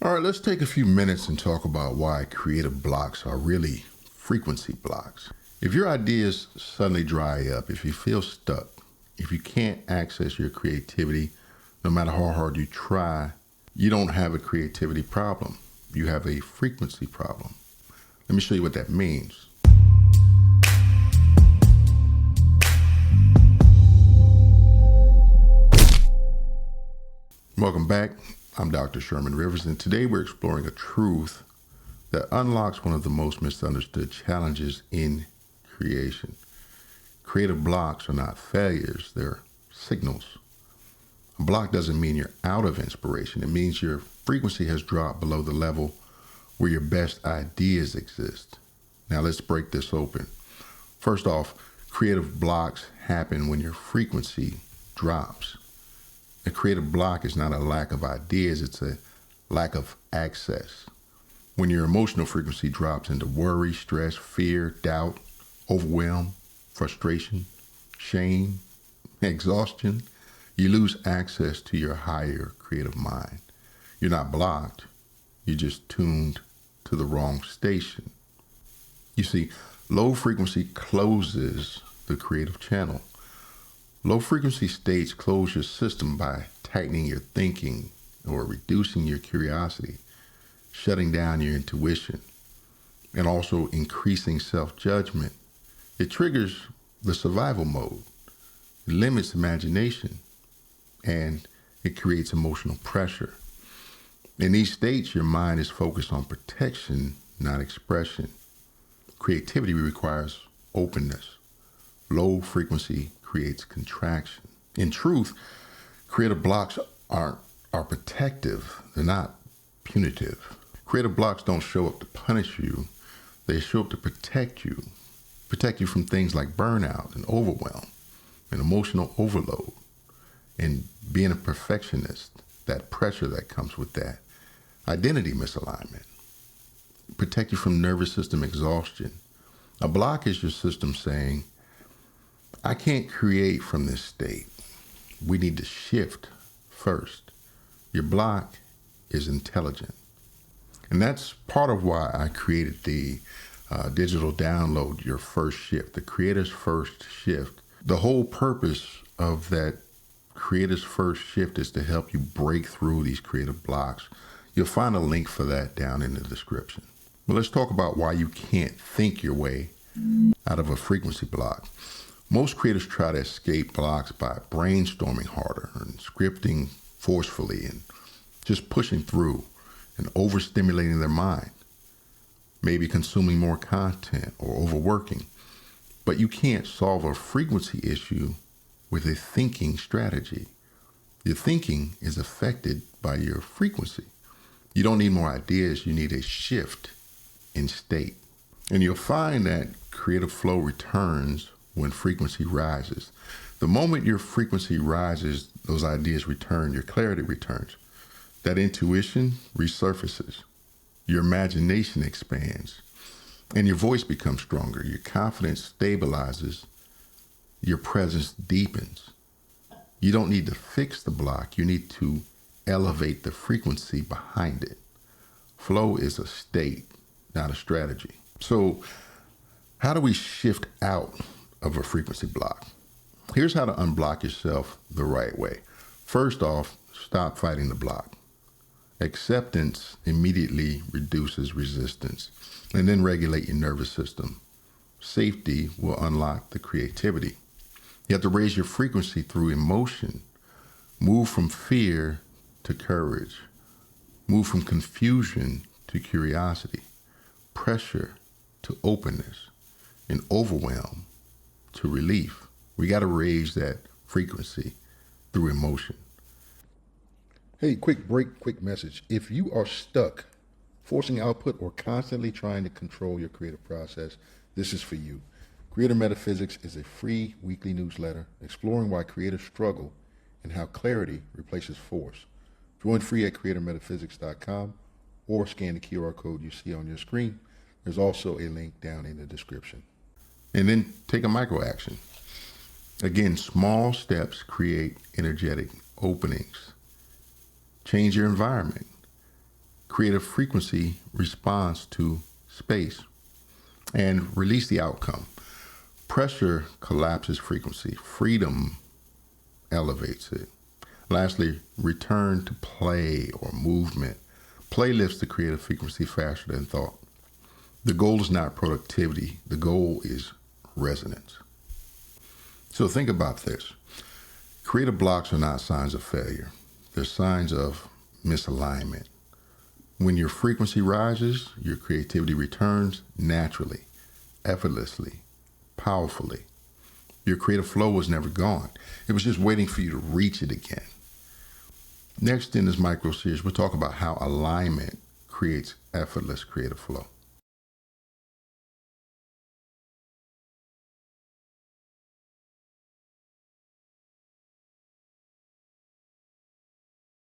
All right, let's take a few minutes and talk about why creative blocks are really frequency blocks. If your ideas suddenly dry up, if you feel stuck, if you can't access your creativity, no matter how hard you try, you don't have a creativity problem. You have a frequency problem. Let me show you what that means. Welcome back. I'm Dr. Sherman Rivers, and today we're exploring a truth that unlocks one of the most misunderstood challenges in creation. Creative blocks are not failures, they're signals. A block doesn't mean you're out of inspiration. It means your frequency has dropped below the level where your best ideas exist. Now let's break this open. First off, creative blocks happen when your frequency drops. A creative block is not a lack of ideas, it's a lack of access. When your emotional frequency drops into worry, stress, fear, doubt, overwhelm, frustration, shame, exhaustion, you lose access to your higher creative mind. You're not blocked, you're just tuned to the wrong station. You see, low frequency closes the creative channel. Low frequency states close your system by tightening your thinking or reducing your curiosity, shutting down your intuition, and also increasing self-judgment. It triggers the survival mode, it limits imagination, and it creates emotional pressure. In these states, your mind is focused on protection, not expression. Creativity requires openness. Low frequency creates contraction. In truth, creative blocks are protective. They're not punitive. Creative blocks don't show up to punish you. They show up to protect you from things like burnout and overwhelm and emotional overload and being a perfectionist, that pressure that comes with that, identity misalignment, protect you from nervous system exhaustion. A block is your system saying, I can't create from this state. We need to shift first. Your block is intelligent. And that's part of why I created the digital download, Your First Shift, the Creator's First Shift. The whole purpose of that Creator's First Shift is to help you break through these creative blocks. You'll find a link for that down in the description. But let's talk about why you can't think your way out of a frequency block. Most creators try to escape blocks by brainstorming harder and scripting forcefully and just pushing through and overstimulating their mind, maybe consuming more content or overworking. But you can't solve a frequency issue with a thinking strategy. Your thinking is affected by your frequency. You don't need more ideas, you need a shift in state. And you'll find that creative flow returns when frequency rises. The moment your frequency rises, those ideas return, your clarity returns. That intuition resurfaces. Your imagination expands. And your voice becomes stronger. Your confidence stabilizes. Your presence deepens. You don't need to fix the block. You need to elevate the frequency behind it. Flow is a state, not a strategy. So how do we shift out of a frequency block? Here's how to unblock yourself the right way. First off, stop fighting the block. Acceptance immediately reduces resistance, and then regulate your nervous system. Safety will unlock the creativity. You have to raise your frequency through emotion. Move from fear to courage. Move from confusion to curiosity. Pressure to openness. And overwhelm to relief. We got to raise that frequency through emotion. Hey, quick break, quick message. If you are stuck forcing output or constantly trying to control your creative process, this is for you. Creator Metaphysics is a free weekly newsletter exploring why creators struggle and how clarity replaces force. Join free at creatormetaphysics.com or scan the QR code you see on your screen. There's also a link down in the description. And then take a micro action. Again, small steps create energetic openings. Change your environment. creative frequency responds to space and release the outcome. Pressure collapses frequency. Freedom elevates it. Lastly, return to play or movement. Play lifts the creative frequency faster than thought. The goal is not productivity. The goal is resonance. So think about this. Creative blocks are not signs of failure. They're signs of misalignment. When your frequency rises, your creativity returns naturally, effortlessly, powerfully. Your creative flow was never gone. It was just waiting for you to reach it again. Next in this micro series, we'll talk about how alignment creates effortless creative flow.